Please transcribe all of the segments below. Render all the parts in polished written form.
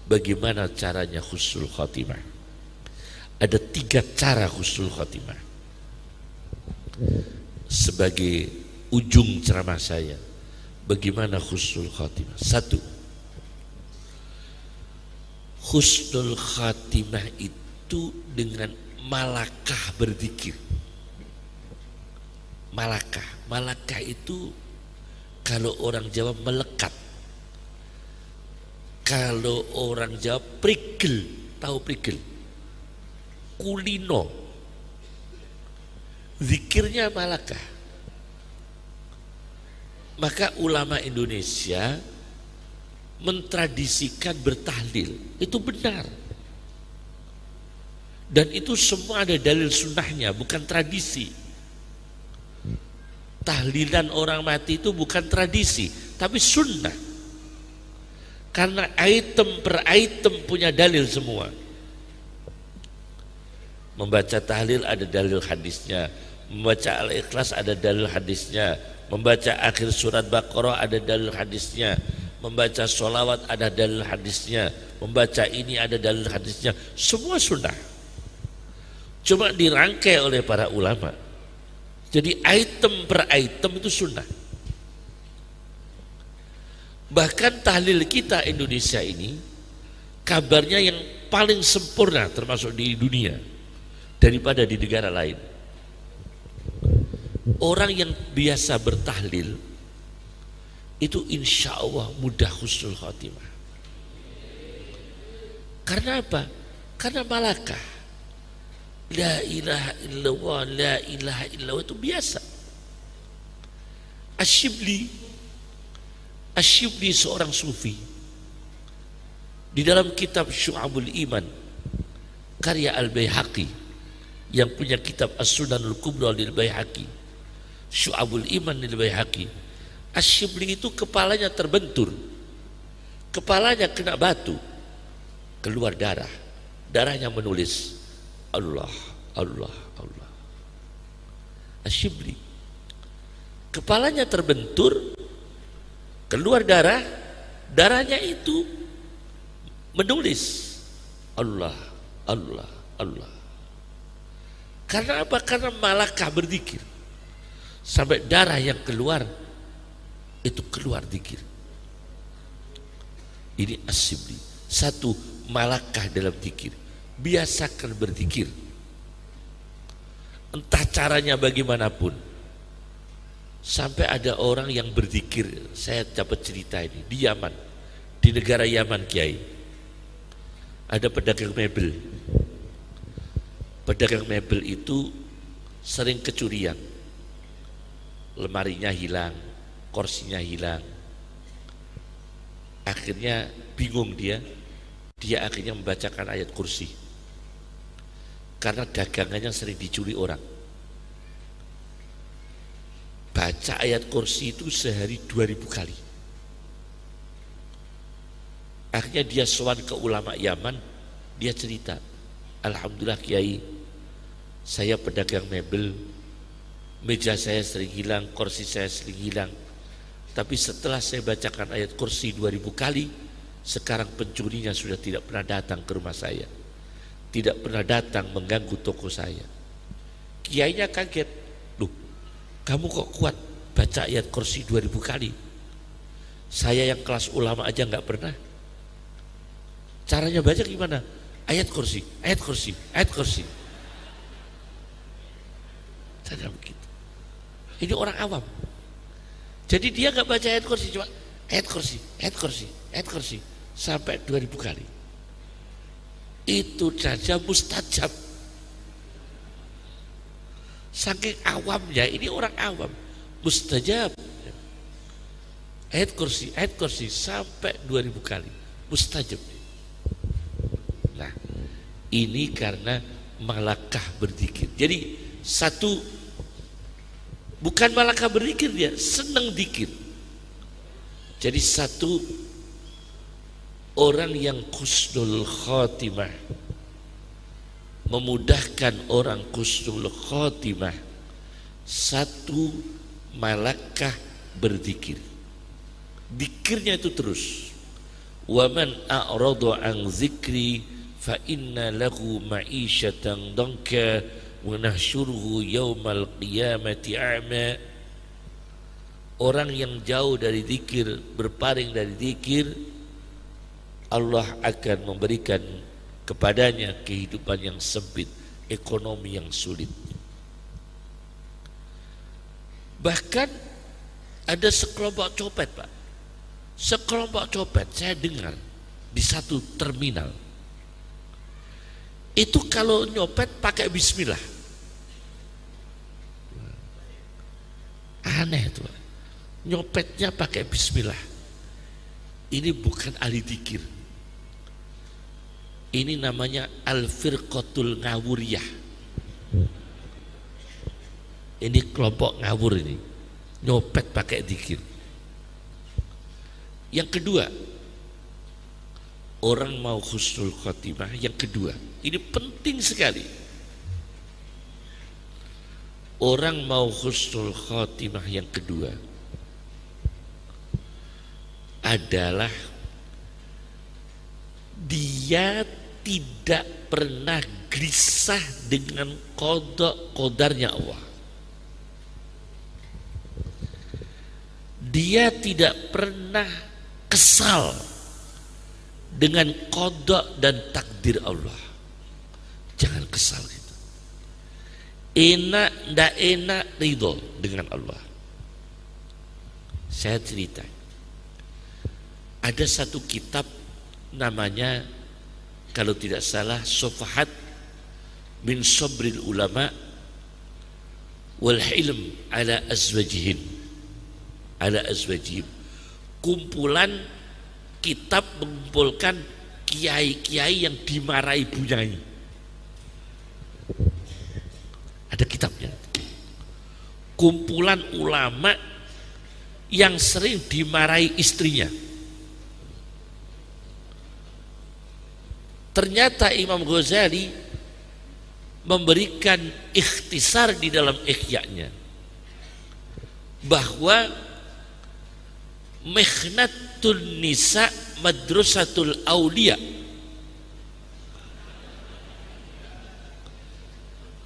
Bagaimana caranya husnul khotimah? Ada 3 cara husnul khotimah. Sebagai ujung ceramah saya, bagaimana husnul khotimah? 1. Husnul khotimah itu dengan malakah berzikir. Malakah itu kalau orang Jawa melekat. Kalau orang Jawa prigel, tahu prigel? Kulino. Zikirnya malakah. Maka ulama Indonesia mentradisikan bertahlil. Itu benar. Dan itu semua ada dalil sunnahnya, bukan tradisi. Tahlilan orang mati itu bukan tradisi, tapi sunnah. Karena item per item punya dalil semua. Membaca tahlil ada dalil hadisnya, membaca Al-Ikhlas ada dalil hadisnya, membaca akhir surat Baqarah ada dalil hadisnya, membaca sholawat ada dalil hadisnya, membaca ini ada dalil hadisnya. Semua sunnah, cuma dirangkai oleh para ulama. Jadi item per item itu sunnah. Bahkan tahlil kita Indonesia ini kabarnya yang paling sempurna termasuk di dunia daripada di negara lain. Orang yang biasa bertahlil itu insya Allah mudah husnul khotimah. Karena apa? Karena malakah. La ilaha illallah, la ilaha illallah itu biasa. Asyibli seorang sufi di dalam kitab Syu'abul Iman karya Al-Baihaqi, yang punya kitab As-Sunanul Kubra lil Baihaqi, Syu'abul Iman lil Baihaqi. Asyibli itu kepalanya terbentur, kepalanya kena batu, keluar darah, darahnya menulis Allah, Allah, Allah. Asyibli kepalanya terbentur, keluar darah, darahnya itu menulis Allah, Allah, Allah. Karena apa? Karena malakah berzikir sampai darah yang keluar itu keluar zikir. Ini asyibli. 1, malakah dalam zikir. Biasakan berzikir, entah caranya bagaimanapun. Sampai ada orang yang berzikir, saya dapat cerita ini di Yaman, di negara Yaman, Kiai. Ada pedagang mebel. Pedagang mebel itu sering kecurian, lemarinya hilang, kursinya hilang. Akhirnya bingung dia akhirnya membacakan ayat kursi. Karena dagangannya sering dicuri orang. Baca ayat kursi itu sehari 2000 kali. Akhirnya dia sowan ke ulama Yaman, dia cerita, alhamdulillah Kiai, saya pedagang mebel, meja saya sering hilang, kursi saya sering hilang. Tapi setelah saya bacakan ayat kursi 2000 kali, sekarang pencurinya sudah tidak pernah datang ke rumah saya, tidak pernah datang mengganggu toko saya. Kiainya kaget, loh kamu kok kuat baca ayat kursi 2000 kali? Saya yang kelas ulama aja nggak pernah. Caranya baca gimana? Ayat kursi, ayat kursi, ayat kursi. Saya begitu. Ini orang awam. Jadi dia nggak baca ayat kursi, cuma ayat kursi, ayat kursi, ayat kursi sampai 2000 kali. Itu saja mustajab. Saking awamnya, ini orang awam, mustajab. Ayat kursi sampai 2000 kali, mustajab. Nah, ini karena malakah berzikir. Jadi 1, bukan malakah berzikir, dia senang zikir. Jadi 1, orang yang husnul khotimah, memudahkan orang husnul khotimah. 1, malakah berzikir. Zikirnya itu terus. Wa man a'rada an dzikri fa inna lahu ma'isyatan danka wa nahsyuruhu yaumal qiyamati a'ma. Orang yang jauh dari zikir, berpaling dari zikir, Allah akan memberikan kepadanya kehidupan yang sempit, ekonomi yang sulit. Bahkan ada sekelompok copet, Pak. Sekelompok copet saya dengar di satu terminal. Itu kalau nyopet pakai bismillah. Aneh tuh. Nyopetnya pakai bismillah. Ini bukan ahli dzikir. Ini namanya al-firqatul ngawuriyah. Ini kelompok ngawur ini. Nyopet pakai dzikir. Yang kedua, orang mau husnul khotimah. Yang kedua, ini penting sekali. Orang mau husnul khotimah yang kedua adalah dia tidak pernah gelisah dengan qada qadarnya Allah. Dia tidak pernah kesal dengan qada dan takdir Allah. Jangan kesal gitu. Enak ndak enak ridho dengan Allah. Saya cerita. Ada satu kitab namanya, kalau tidak salah, Sofahat min Sabril Ulama wal Hilm ala Azwajihim. Kumpulan kitab mengumpulkan kiai-kiai yang dimarahi bunyai. Ada kitabnya. Kumpulan ulama yang sering dimarahi istrinya. Ternyata Imam Ghazali memberikan ikhtisar di dalam Ihya-nya bahwa mihnatun nisa madrasatul aulia.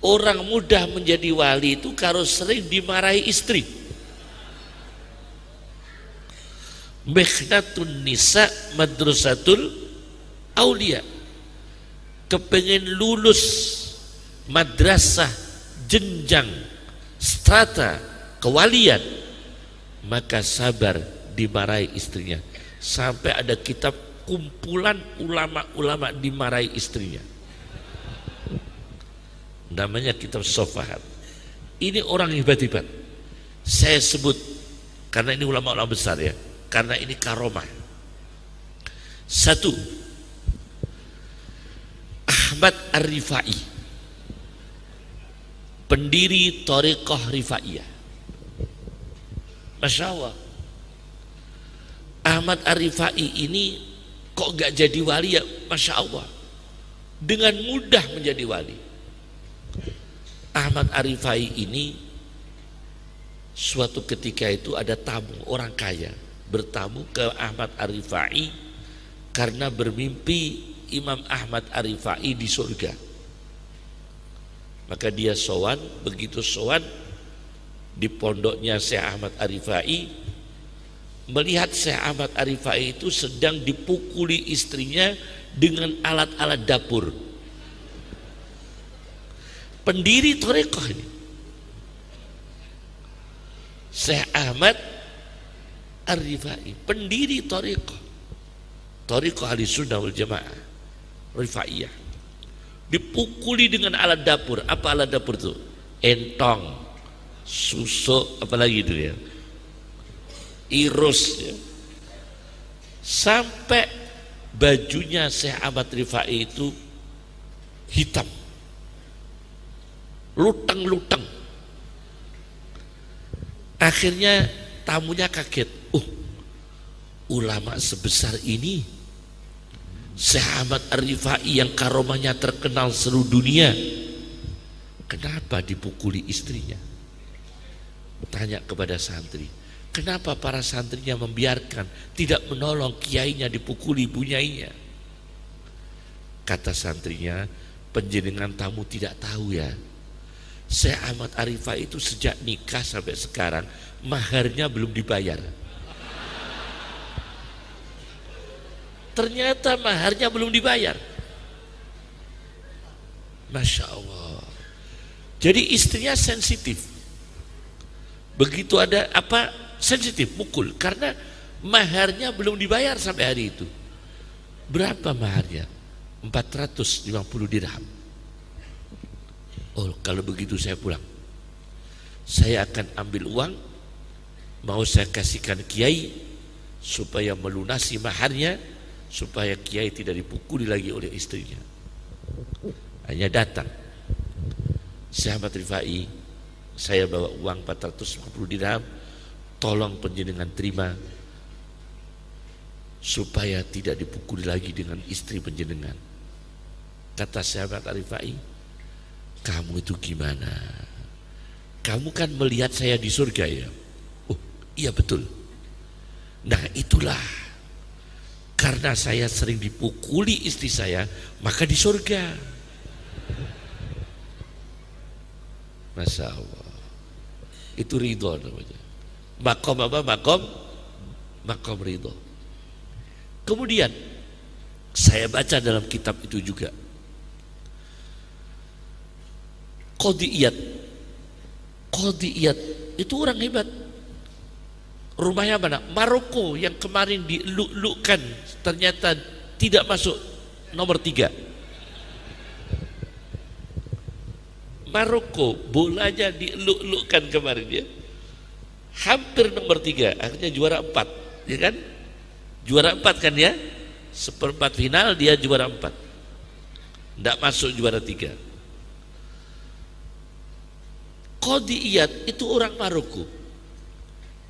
Orang mudah menjadi wali itu kalau sering dimarahi istri. Mihnatun nisa madrasatul aulia. Kepengen lulus madrasah jenjang strata kewalian, maka sabar dimarahi istrinya. Sampai ada kitab kumpulan ulama-ulama dimarahi istrinya, namanya kitab Sofahat. Ini orang hebat-hebat, saya sebut karena ini ulama-ulama besar ya, karena ini karomah. Satu, Ahmad Ar-Rifai, pendiri Thariqah Rifaiyah. Masya Allah, Ahmad Ar-Rifai ini kok gak jadi wali ya? Masya Allah, dengan mudah menjadi wali. Ahmad Ar-Rifai ini suatu ketika itu ada tamu orang kaya bertamu ke Ahmad Ar-Rifai karena bermimpi Imam Ahmad Ar-Rifai di surga. Maka dia sowan, begitu sowan di pondoknya Syekh Ahmad Ar-Rifai, melihat Syekh Ahmad Ar-Rifai itu sedang dipukuli istrinya dengan alat-alat dapur. Pendiri Thariqah ini, Syekh Ahmad Ar-Rifai, pendiri Thariqah Ahlussunnah wal Jamaah Rifaiyah, dipukuli dengan alat dapur. Apa alat dapur itu? Entong, susuk, apalagi itu ya, irus ya. Sampai bajunya Syekh Ahmad Rifai itu hitam, lutang-lutang. Akhirnya tamunya kaget, ulama sebesar ini, Syekh Ahmad Ar-Rifai yang karomahnya terkenal seluruh dunia, kenapa dipukuli istrinya? Tanya kepada santri, Kenapa para santrinya membiarkan, tidak menolong kiainya dipukuli, bunyainya? Kata santrinya, penjenengan tamu tidak tahu ya, Syekh Ahmad Arifai itu sejak nikah sampai sekarang maharnya belum dibayar. Ternyata maharnya belum dibayar. Masya Allah. Jadi istrinya sensitif. Begitu ada apa, sensitif, mukul. Karena maharnya belum dibayar sampai hari itu. Berapa maharnya? 450 dirham. Oh, kalau begitu saya pulang. Saya akan ambil uang, mau saya kasihkan kiai supaya melunasi maharnya, supaya kiai tidak dipukuli lagi oleh istrinya. Hanya datang, Syekh Ahmad Rifai, saya bawa uang 450 dirham, tolong penjenengan terima supaya tidak dipukuli lagi dengan istri penjenengan. Kata Syekh Ahmad Rifai, kamu itu gimana? Kamu kan melihat saya di surga ya? Oh iya betul. Nah itulah, karena saya sering dipukuli istri saya, maka di surga. Masya Allah. Itu ridho namanya. Makom apa? Makom ridho. Kemudian saya baca dalam kitab itu juga, Qadiyat itu orang hebat. Rumahnya mana? Maroko, yang kemarin diluk-lukkan ternyata tidak masuk nomor 3. Maroko, bolanya diluk-lukkan kemarin ya. Hampir nomor 3, akhirnya juara 4, ya kan? Juara 4 kan ya? Seperempat final dia juara 4. Tidak masuk juara 3. Qadiyat itu orang Maroko,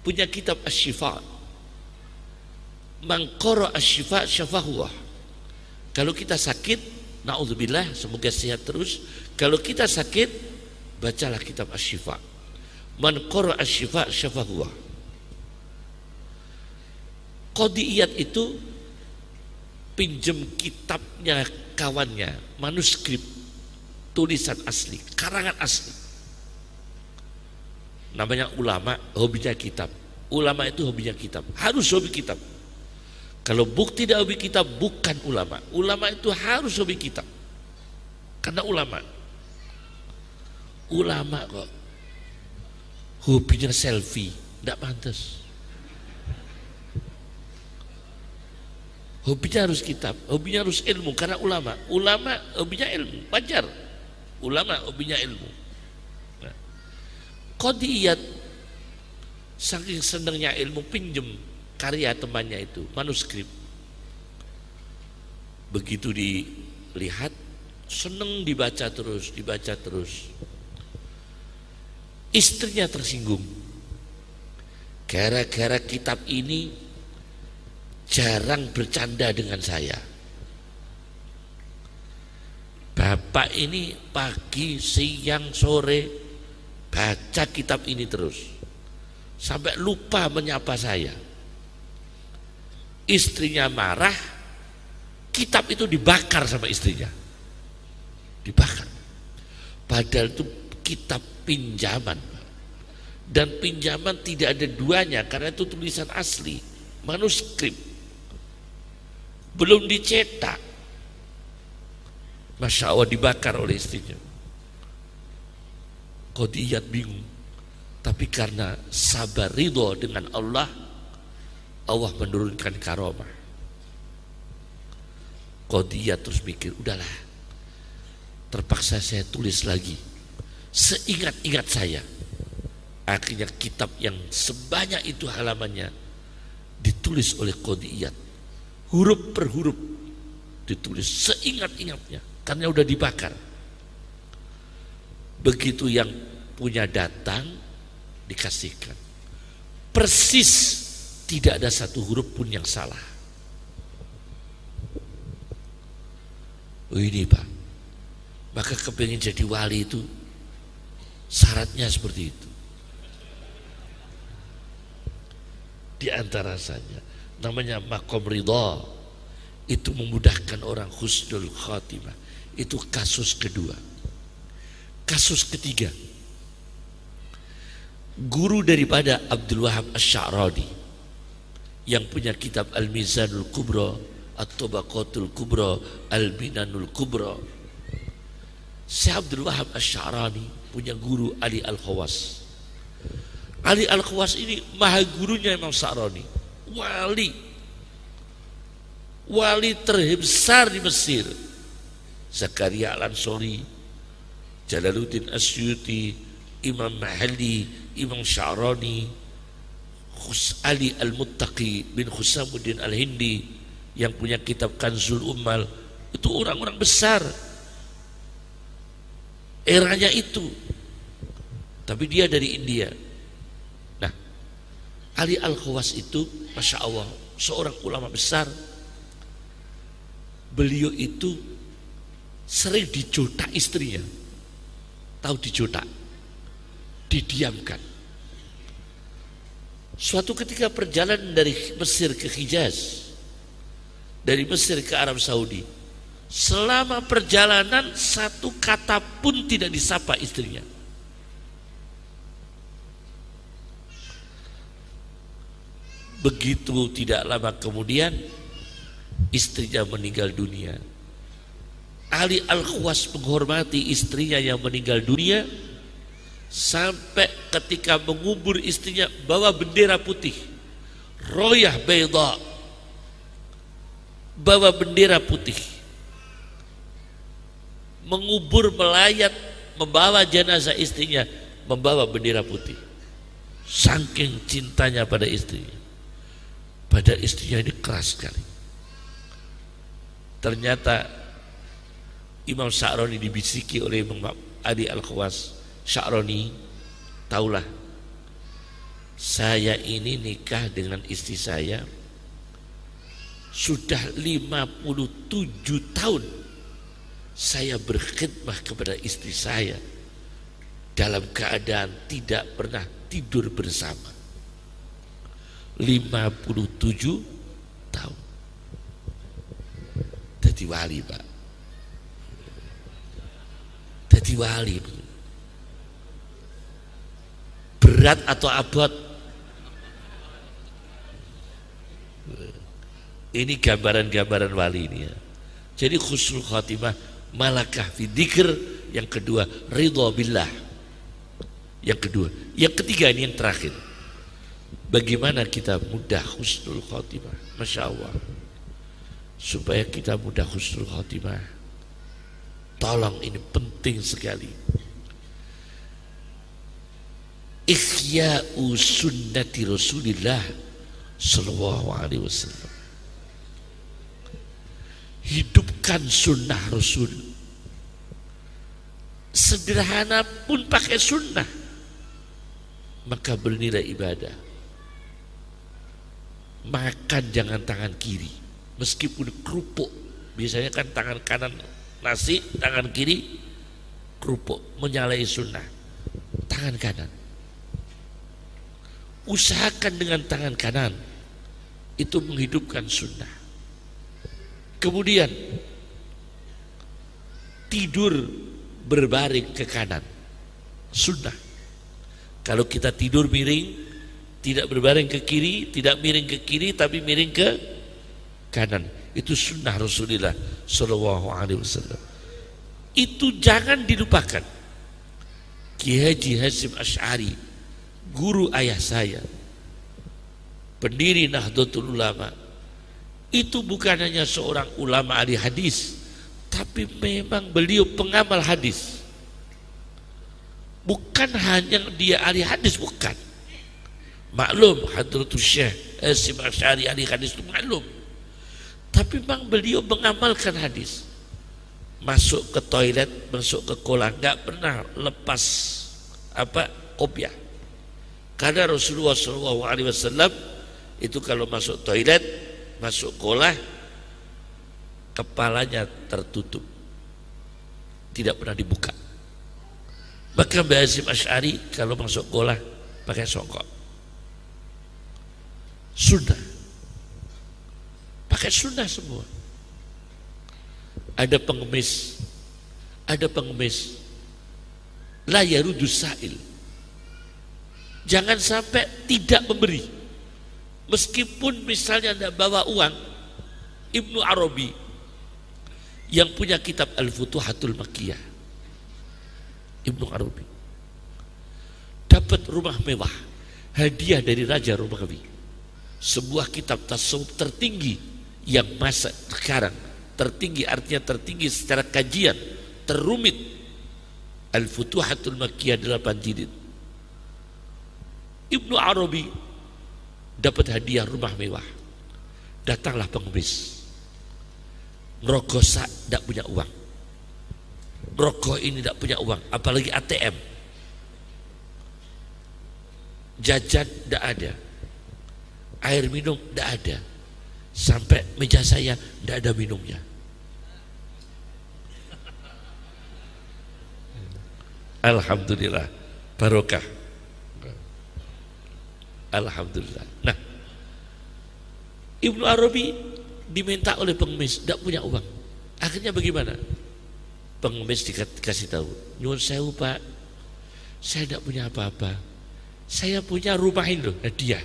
punya kitab Asy-Syifa. Man qara Asy-Syifa syafahuwah. Kalau kita sakit, naudzubillah, semoga sehat terus. Kalau kita sakit, bacalah kitab Asy-Syifa. Man qara Asy-Syifa syafahuwah. Qadiyat itu pinjam kitabnya kawannya, manuskrip, tulisan asli, karangan asli. Namanya ulama, hobinya kitab. Ulama itu hobinya kitab, harus hobi kitab. Kalau tidak hobi kitab, bukan ulama. Ulama itu harus hobi kitab, karena ulama kok hobinya selfie, tidak pantas. Hobinya harus kitab, hobinya harus ilmu, karena ulama hobinya ilmu, wajar. Ulama hobinya ilmu. Qadiyat saking senangnya ilmu, pinjem karya temannya itu, manuskrip. Begitu dilihat, seneng, dibaca terus. Istrinya tersinggung. Gara-gara kitab ini jarang bercanda dengan saya. Bapak ini pagi, siang, sore baca kitab ini terus, sampai lupa menyapa saya. Istrinya marah, kitab itu dibakar sama istrinya, dibakar. Padahal itu kitab pinjaman, dan pinjaman tidak ada duanya karena itu tulisan asli, manuskrip, belum dicetak. Masya Allah, dibakar oleh istrinya. Qadiyat bingung, tapi karena sabar ridho dengan Allah, Allah menurunkan karomah. Qadiyat terus mikir, udahlah, terpaksa saya tulis lagi seingat-ingat saya. Akhirnya kitab yang sebanyak itu halamannya ditulis oleh Qadiyat, huruf per huruf ditulis seingat-ingatnya, karena udah dibakar. Begitu yang punya datang, dikasihkan persis, tidak ada satu huruf pun yang salah. Oh ini Pak, maka kepengen jadi wali itu syaratnya seperti itu. Di antara rasanya namanya makom ridha, itu memudahkan orang husnul khatimah. Itu kasus kedua. Kasus ketiga, guru daripada Abdul Wahab Asy-Sya'rani yang punya kitab Al-Mizanul Kubra, At-Tabaqatul Kubra, Al-Binanul Kubra. Syekh Abdul Wahab Asy-Sya'rani punya guru Ali Al-Khawas. Ali Al-Khawas ini maha gurunya Imam Sya'rani, wali terbesar di Mesir. Zakaria Al-Ansori, Jalaluddin Asyuti, Imam Mahalli, Imam Sya'rani, Ali Al-Muttaqi bin Husamuddin Al-Hindi yang punya kitab Kanzul Ummal. Itu orang-orang besar eranya itu, tapi dia dari India. Nah, Ali Al-Khawas itu Masya Allah seorang ulama besar. Beliau itu sering dijotak istrinya. Tahu dijotak? Didiamkan. Suatu ketika perjalanan dari Mesir ke Hijaz, dari Mesir ke Arab Saudi, selama perjalanan satu kata pun tidak disapa istrinya. Begitu tidak lama kemudian istrinya meninggal dunia. Ali Al-Khawas menghormati istrinya yang meninggal dunia, sampai ketika mengubur istrinya bawa bendera putih, royah bayda, bawa bendera putih, mengubur melayat, membawa jenazah istrinya, membawa bendera putih. Saking cintanya pada istrinya. Pada istrinya ini keras sekali. Ternyata Imam Sya'rani dibisiki oleh Imam Ali Al-Khawas, Sya'rani, taulah saya ini nikah dengan istri saya sudah 57 tahun. Saya berkhidmah kepada istri saya dalam keadaan tidak pernah tidur bersama. 57 tahun. Jadi wali, Pak. Jadi wali. Berat atau abot? Ini gambaran-gambaran wali ini ya. Jadi husnul khatimah, malakah fi dzikr. Yang kedua, ridha billah. Yang kedua, yang ketiga ini yang terakhir. Bagaimana kita mudah husnul khatimah? Masya Allah. Supaya kita mudah husnul khatimah, tolong, ini penting sekali. Ihya'u sunnati Rasulillah sallallahu alaihi wasallam. Hidupkan sunnah Rasul. Sederhana pun pakai sunnah, maka bernilai ibadah. Makan jangan tangan kiri, meskipun kerupuk. Biasanya kan tangan kanan nasi, tangan kiri kerupuk, menyalahi sunnah. Tangan kanan, usahakan dengan tangan kanan, itu menghidupkan sunnah. Kemudian tidur berbaring ke kanan, sunnah. Kalau kita tidur miring, tidak berbaring ke kiri, tidak miring ke kiri, tapi miring ke kanan, itu sunnah Rasulullah sallallahu alaihi wasallam. Itu jangan dilupakan. Kiai Haji Hasyim Asy'ari, guru ayah saya, pendiri Nahdlatul Ulama, itu bukan hanya seorang ulama ahli hadis, tapi memang beliau pengamal hadis. Bukan hanya dia ahli hadis, bukan. Maklum Hadratus Syekh Hasyim Asy'ari ahli hadis itu maklum. Tapi memang beliau mengamalkan hadis. Masuk ke toilet, masuk ke kolam, nggak pernah lepas kopiah. Karena Rasulullah SAW itu kalau masuk toilet, masuk kolam, kepalanya tertutup, tidak pernah dibuka. Maka Mbah Hasyim Asy'ari kalau masuk kolam pakai songkok. Sunnah. Pakai sunnah semua. Ada pengemis la yarudus sa'il. Jangan sampai tidak memberi. Meskipun misalnya Anda bawa uang. Ibnu Arabi yang punya kitab Al-Futuhatul Makkiyah, Ibnu Arabi dapat rumah mewah, hadiah dari Raja Romawi, sebuah kitab tasawuf tertinggi yang masa sekarang tertinggi, artinya tertinggi secara kajian, terumit, Al-Futuhatul Makkiyah 8 jilid. Ibnu Arabi dapat hadiah rumah mewah. Datanglah pengemis, ngerokok tidak punya uang, rokok ini tidak punya uang, apalagi ATM, jajan tidak ada, air minum tidak ada, sampai meja saya tidak ada minumnya. Alhamdulillah, barokah. Alhamdulillah. Nah, Ibnu Arabi diminta oleh pengemis, tidak punya uang. Akhirnya bagaimana? Pengemis dikasih tahu, nyuwun sewu Pak, saya tidak punya apa-apa. Saya punya rumah ini loh, hadiah.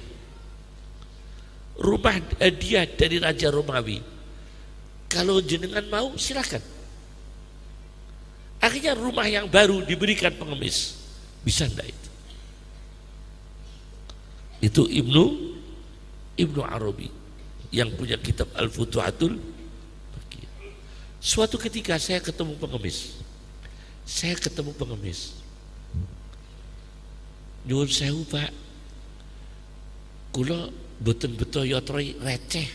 Rumah hadiah dari Raja Romawi. Kalau jenengan mau silakan. Akhirnya rumah yang baru diberikan pengemis. Bisa enggak itu? Itu Ibnu Arabi yang punya kitab Al-Futuhatul Makkiyah. Suatu ketika saya ketemu pengemis. Nyuwun sewu Pak, kula boten beto yotroi receh.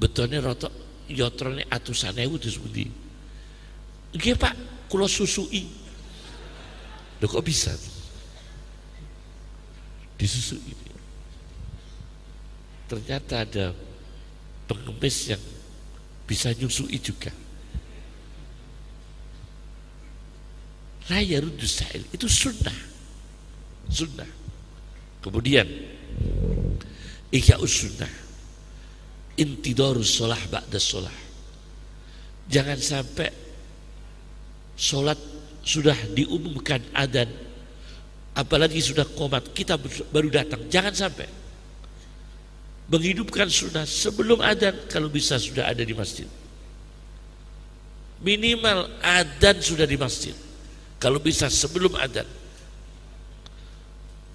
Betone rotok yotrone atusan ewu terus pundi. Nggih Pak, kula susui. Lho kok bisa? Disusui. Ternyata ada pengemis yang bisa nyusui juga. La yarudus sa'il, itu sunnah. Kemudian ihya'us sunnah, intidarus sholah ba'da sholah. Jangan sampai sholat sudah diumumkan adzan, apalagi sudah qomat kita baru datang. Jangan sampai. Menghidupkan sunnah sebelum adzan, kalau bisa sudah ada di masjid. Minimal adzan sudah di masjid, kalau bisa sebelum adzan.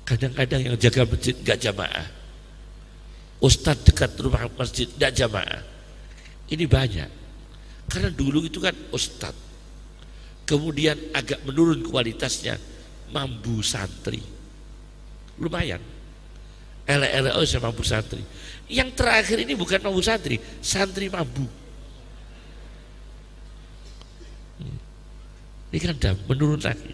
Kadang-kadang yang jaga masjid gak jamaah, ustadz dekat rumah masjid gak jamaah. Ini banyak. Karena dulu itu kan ustadz, kemudian agak menurun kualitasnya, mambu santri. Lumayan. LLO sama mambu santri. Yang terakhir ini bukan mambu santri, santri mambu. Ini kan udah menurun lagi.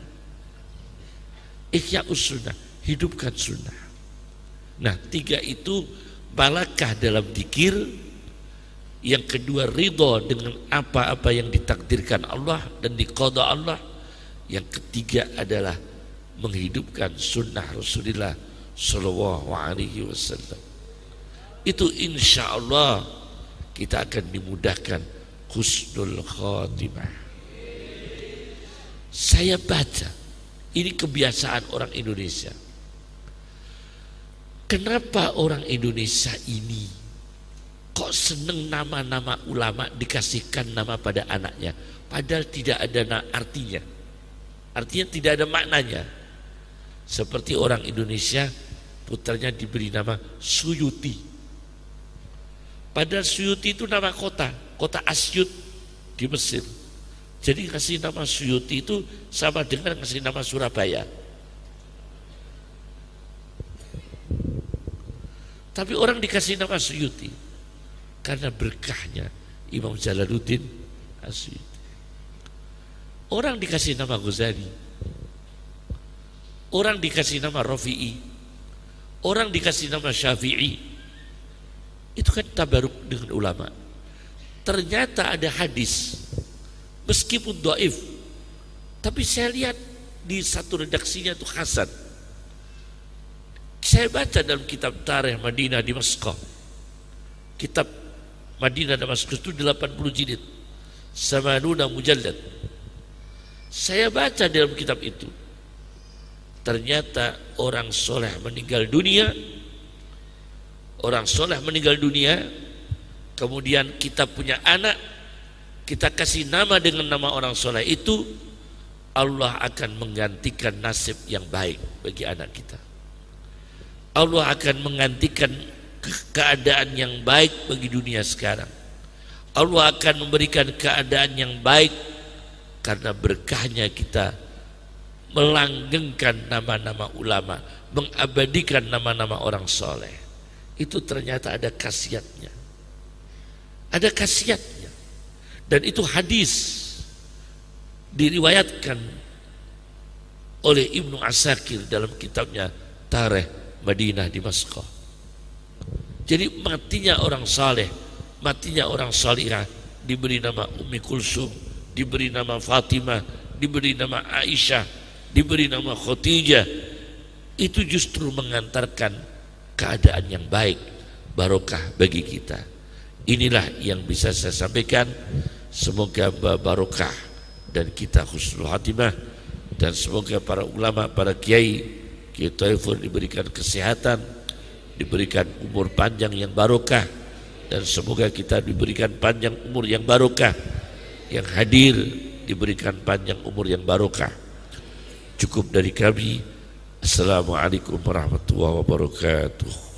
Ihya'us sunnah, hidupkan sunnah. Nah, 3 itu balakah dalam dzikir. Yang kedua, ridho dengan apa-apa yang ditakdirkan Allah dan diqadha Allah. Yang ketiga adalah menghidupkan sunnah Rasulullah Sallallahu Alaihi Wasallam. Itu insya Allah kita akan dimudahkan husnul khatimah. Saya baca, ini kebiasaan orang Indonesia. Kenapa orang Indonesia ini kok seneng nama-nama ulama dikasihkan nama pada anaknya, padahal tidak ada artinya. Artinya tidak ada maknanya. Seperti orang Indonesia, putranya diberi nama Suyuti. Padahal Suyuti itu nama kota Asyut di Mesir. Jadi kasih nama Suyuti itu sama dengan kasih nama Surabaya. Tapi orang dikasih nama Suyuti karena berkahnya Imam Jalaluddin Asyuti. Orang dikasih nama Ghazali, orang dikasih nama Rafi'i, orang dikasih nama Syafi'i. Itu kan tabaruk dengan ulama. Ternyata ada hadis, meskipun dhaif, tapi saya lihat di satu redaksinya itu hasan. Saya baca dalam kitab Tarikh Madinah Damaskus. Kitab Madinah Damaskus itu 80 jilid. Samanuna mujallad. Saya baca dalam kitab itu. Ternyata orang soleh meninggal dunia. Orang soleh meninggal dunia. Kemudian kita punya anak. Kita kasih nama dengan nama orang soleh itu. Allah akan menggantikan nasib yang baik bagi anak kita. Allah akan menggantikan keadaan yang baik bagi dunia sekarang. Allah akan memberikan keadaan yang baik karena berkahnya kita melanggengkan nama-nama ulama, mengabadikan nama-nama orang soleh. Itu ternyata ada khasiatnya. Ada khasiatnya. Dan itu hadis diriwayatkan oleh Ibnu Asakir dalam kitabnya Tarikh Madinah Damaskus. Jadi matinya orang saleh, matinya orang salihah diberi nama Ummi Kulsum, diberi nama Fatimah, diberi nama Aisyah, diberi nama Khadijah. Itu justru mengantarkan keadaan yang baik, barokah bagi kita. Inilah yang bisa saya sampaikan. Semoga barokah dan kita husnul khatimah, dan semoga para ulama, para kiai Taifur diberikan kesehatan, diberikan umur panjang yang barokah, dan semoga kita diberikan panjang umur yang barokah, yang hadir diberikan panjang umur yang barokah. Cukup dari kami. Assalamualaikum warahmatullahi wabarakatuh.